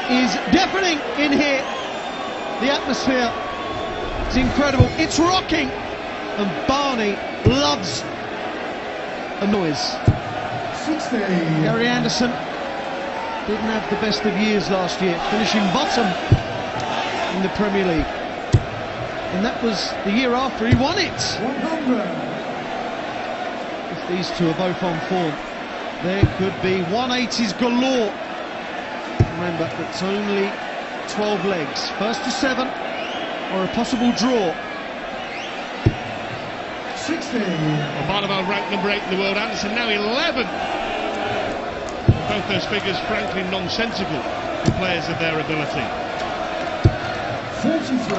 is deafening in here. The atmosphere is incredible. It's rocking. And Barney loves a noise. 60. Gary Anderson didn't have the best of years last year, finishing bottom in the Premier League. And that was the year after he won it. 100. If these two are both on form, there could be 180s galore. Remember, it's only 12 legs. First to 7 or a possible draw. 60. Well, Barneveld ranked number 8 in the world. Anderson now 11. Both those figures, frankly, nonsensical for players of their ability. 43.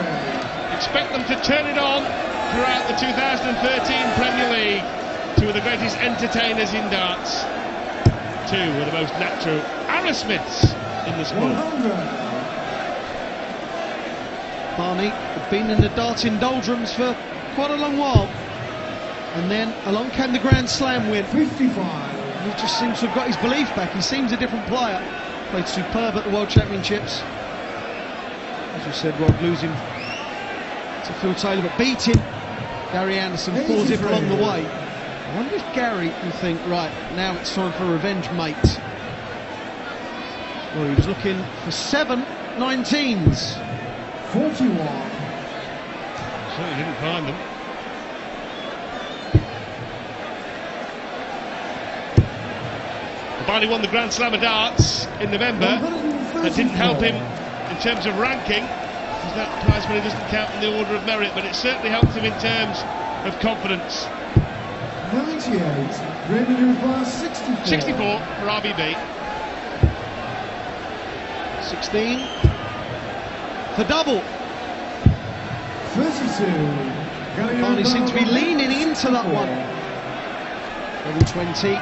Expect them to turn it on throughout the 2013 Premier League. Two of the greatest entertainers in darts. Two of the most natural Aerosmiths in the sport. 100. Barney had been in the darting doldrums for quite a long while. And then along came the Grand Slam win. 55. He just seems to have got his belief back. He seems a different player. Played superb at the World Championships. As you said, Rod, losing to Phil Taylor, but beating Gary Anderson 4-0 along the way. I wonder if Gary will think, right, now it's time for revenge, mate. Well, he was looking for 7 19s. 41. Certainly didn't find them. Barney won the Grand Slam of darts in November. That didn't help him in terms of ranking, because that prize money doesn't count in the order of merit, but it certainly helped him in terms of confidence. 98. Raymond van 64. 64 for RBB. 16 for double. 32. Barney seems to be leaning into that one. Double 20.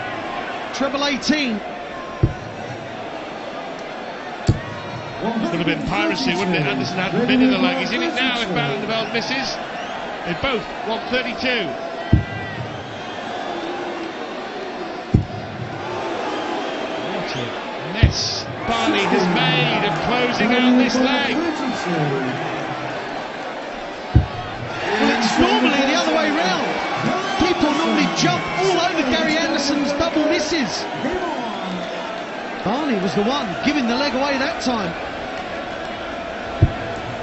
Treble 18. Would have been piracy, wouldn't it? Anderson hadn't been in the leg. He's in it now if Barneveld misses. They both want 32. What a mess Barney has made of closing out this leg. Well, it's normally the other way round. People normally jump all over Gary Anderson's double misses. Barney was the one giving the leg away that time.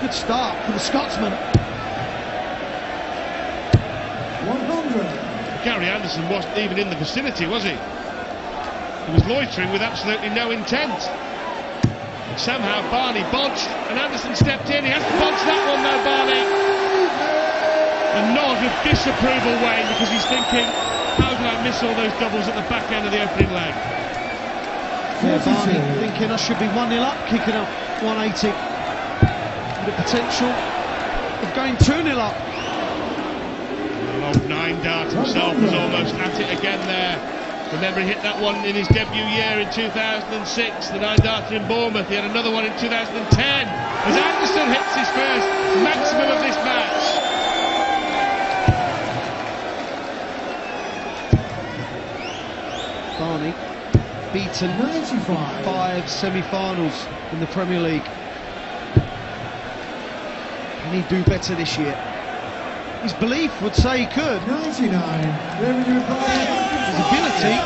Good start for the Scotsman. 100. Gary Anderson wasn't even in the vicinity, was he? He was loitering with absolutely no intent. And somehow Barney bodged, and Anderson stepped in. He has to bodge that one though, Barney. A nod of disapproval, Wayne, because he's thinking, how did I miss all those doubles at the back end of the opening leg? Yeah, Barney thinking I should be 1-0 up, kicking up 180. The potential of going 2-0 up. Long 9 dart himself was almost at it again there. Remember, he hit that one in his debut year in 2006, the 9-darter in Bournemouth. He had another one in 2010. As Anderson hits his first maximum of this match. Barney beaten 95. 5 semi-finals in the Premier League. Can he do better this year? His belief would say he could. 99. His ability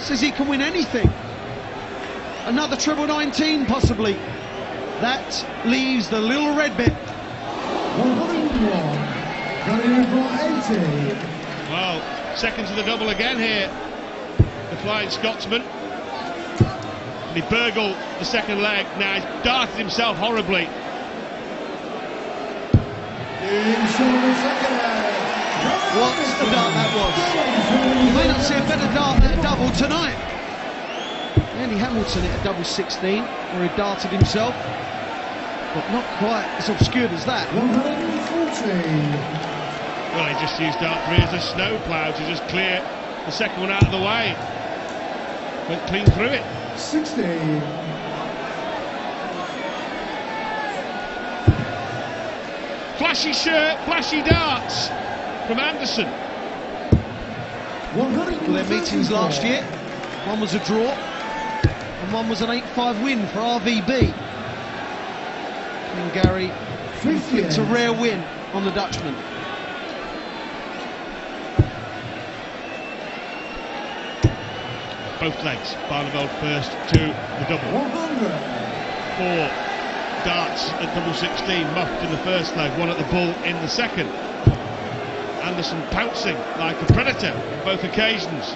says he can win anything. Another treble 19 possibly. That leaves the little red bit. 101. Gary 80. Well, second to the double again here. The Flying Scotsman. And he burgled the second leg. Now he's darted himself horribly. What a dart that was. You may not see a better dart than a double tonight. Andy Hamilton hit a double 16 where he darted himself, but not quite as obscured as that. 140. Well, he just used dart 3 as a snowplow to just clear the second one out of the way. Went clean through it. 60. Flashy shirt, flashy darts from Anderson. Their meetings last year, one was a draw. and one was an 8-5 win for RVB. And Gary inflicts a rare win on the Dutchman. Both legs. Barneveld first to the double. 4 darts at double 16, muffed in the first leg, 1 at the bull in the second. Anderson pouncing like a predator on both occasions.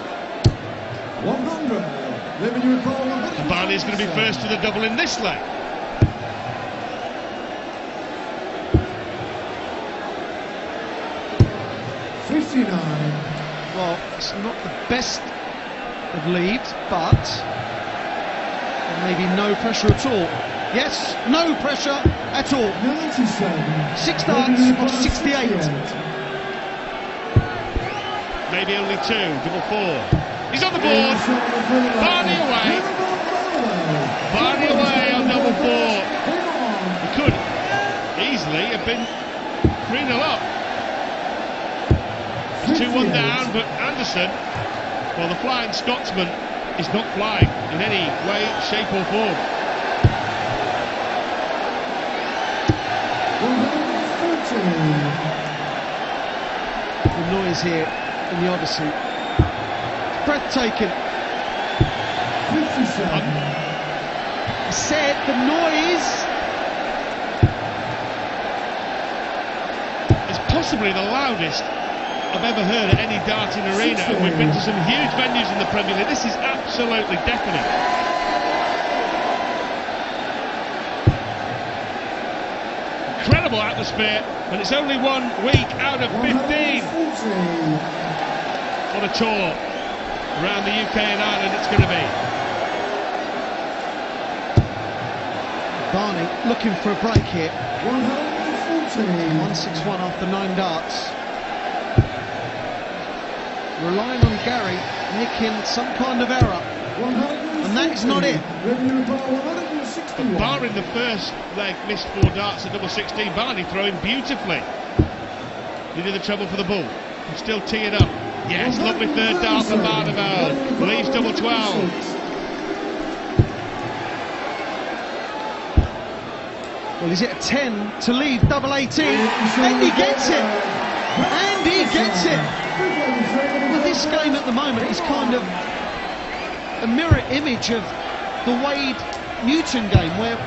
100. And Barney is going to be first to the double in this leg. Well, it's not the best of leads, but maybe no pressure at all. Yes, no pressure at all. 6 darts on 68. Maybe only 2, double 4. He's on the board. Barney away. Barney away on double 4. He could easily have been 3-0 up. 2-1 down, but Anderson, well, the Flying Scotsman is not flying in any way, shape or form. The noise here in the Odyssey, breathtaking. I said the noise is possibly the loudest I've ever heard at any darting arena, and we've been to some huge venues in the Premier League. This is absolutely deafening. Incredible atmosphere, and it's only 1 week out of 15. What a tour around the UK and Ireland it's going to be. Barney looking for a break here. 161 after 9 darts. Relying on Gary making some kind of error, and that is not it. Barring the first leg, missed 4 darts at double 16. Barney throwing beautifully. Needed the treble for the bull. Can still tee it up. Yes, lovely third dart for Barneveld. Leaves double 12. Well, he's at a 10 to lead double 18, and he gets it. And he gets it. Well, this game at the moment is kind of a mirror image of the Wade-Newton game, where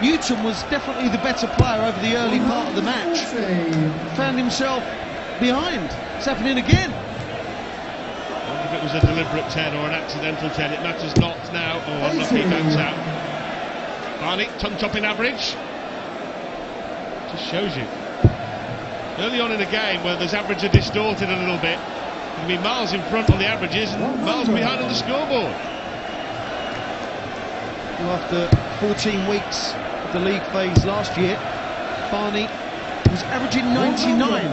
Newton was definitely the better player over the early part of the match. Found himself behind. It's happening again. I wonder if it was a deliberate 10 or an accidental 10. It matters not now. Oh, unlucky bounce out. Barney, tongue-topping average. Just shows you. Early on in a game where those averages are distorted a little bit, you can be miles in front on the averages and miles behind on the scoreboard. Well, after 14 weeks of the league phase last year, Barney was averaging 99.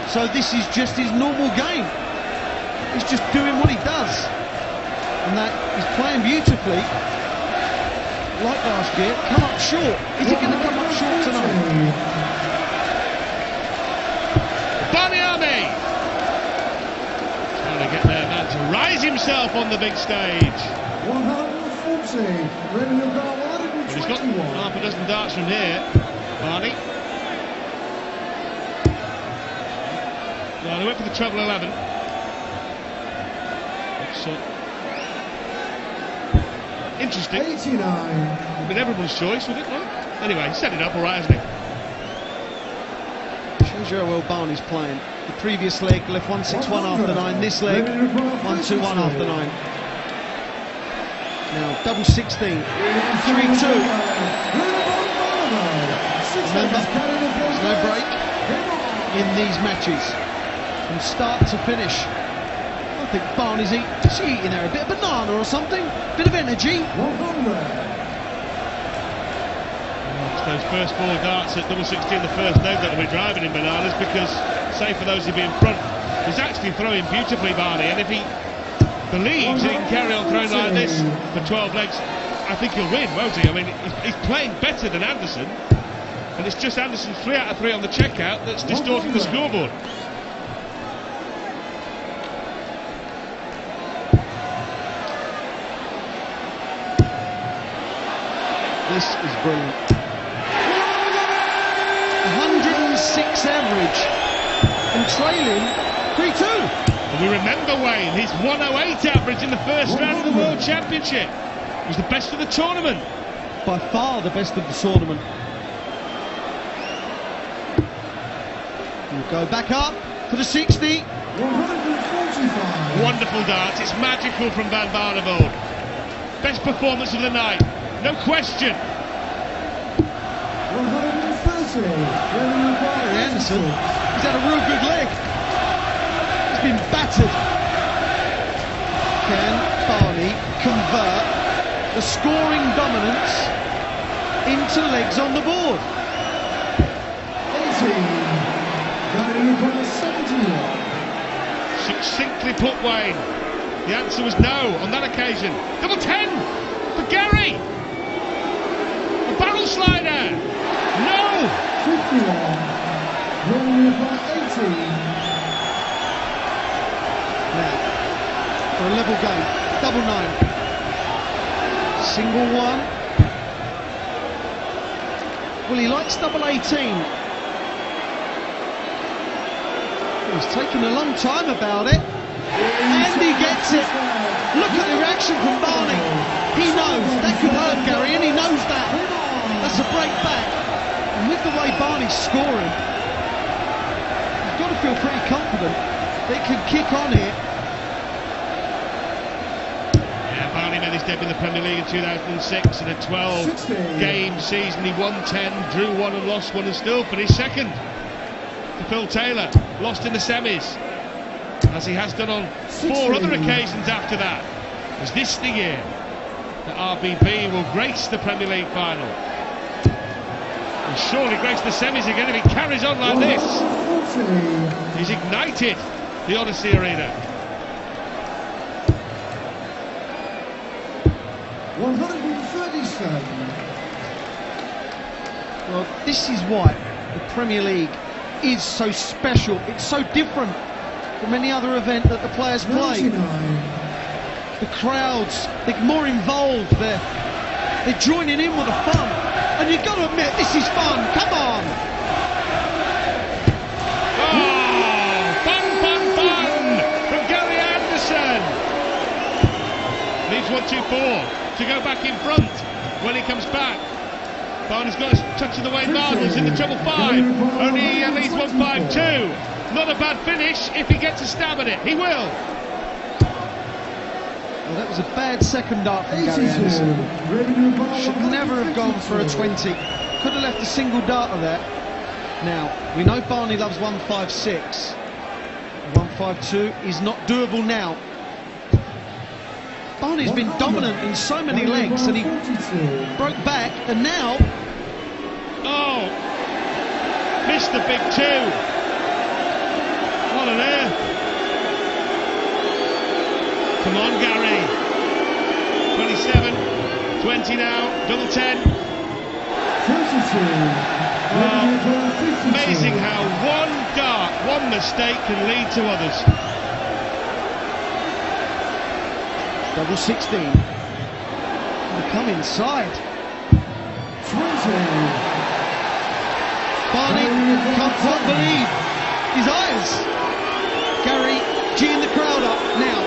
So this is just his normal game. He's just doing what he does. And that he's playing beautifully. Like last year, come up short. Is he going to come up short tonight? Barney trying to get their man to rise himself on the big stage. 140. But he's got half a dozen darts from here. Barney. Well, they went for the treble 11. It's interesting. 89. Been everyone's choice, would it? No? Anyway, he set it up all right, hasn't he? Shows you how well Barney's playing. The previous leg left 161 after 9. This leg 121 after 9. Now double 16, 3-2. Remember, there's no break in these matches from start to finish. I think Barney's eating there a bit of banana or something, bit of energy. It's those first 4 darts at double 16, the first leg, that will be driving in bananas, because, say for those who'll be in front, he's actually throwing beautifully, Barney, and if he believes he can carry on throwing like this for 12 legs, I think he'll win, won't he? I mean, he's playing better than Anderson, and it's just Anderson's 3 out of 3 on the checkout that's distorting the scoreboard. This is brilliant. 106 average and trailing 3-2. And we remember, Wayne, his 108 average in the first round of the World Championship. It was the best of the tournament. By far the best of the tournament. We'll go back up for the 60. 145. Wonderful darts. It's magical from Van Barneveld. Best performance of the night, no question. 130. Gary Anderson, he's had a real good leg. He's been battered. Can Barney convert the scoring dominance into legs on the board? 18. Gary van 71. Succinctly put, Wayne. The answer was no on that occasion. Double 10 for Gary. A barrel slider. No. 51. Gary van 18. Now, for a level game, double 9. Single 1. Well, he likes double 18. He's taken a long time about it. And he gets it. Look at the reaction from Barney. He knows that could hurt Gary, and he knows that. That's a break back. And with the way Barney's scoring, you've got to feel pretty confident that he can kick on here. Yeah, Barney made his debut in the Premier League in 2006 in a 12-game season. He won 10, drew 1 and lost 1 and still finished second. To Phil Taylor, lost in the semis, as he has done on 4 other occasions after that. Is this the year that RBB will grace the Premier League final? And surely grace the semis again if he carries on like this. He's ignited the Odyssey Arena. 137. Well, this is why the Premier League is so special. It's so different from any other event that the players play. 99. The crowds, they're more involved, they're joining in with the fun. And you've got to admit, this is fun. Come on! Oh, fun from Gary Anderson. Needs 1-2-4 to go back in front when he comes back. Barney's got his touch of the way marbles in the treble 5. Only at least 1-5-2. Not a bad finish if he gets a stab at it. He will. Well, that was a bad second dart from Gary Anderson. Should never have gone for a 20. Could have left a single dart of that. Now, we know Barney loves 1-5-6. 1-5-2 is not doable now. Barney's been dominant in so many legs, and he broke back, and now... Oh! Missed the big 2. What on earth? Come on, Gary. 27, 20 now, double 10. 22. Amazing how one dart, one mistake can lead to others. Double 16. They come inside. 20. Barney can't quite believe his eyes. Gary geeing the crowd up now.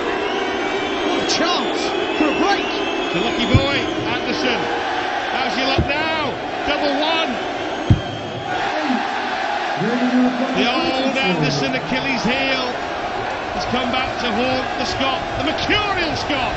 What a chance for a break. The lucky boy, Anderson. How's your luck now? Double 1. The old Anderson Achilles heel has come back to haunt the Scot, the mercurial Scot.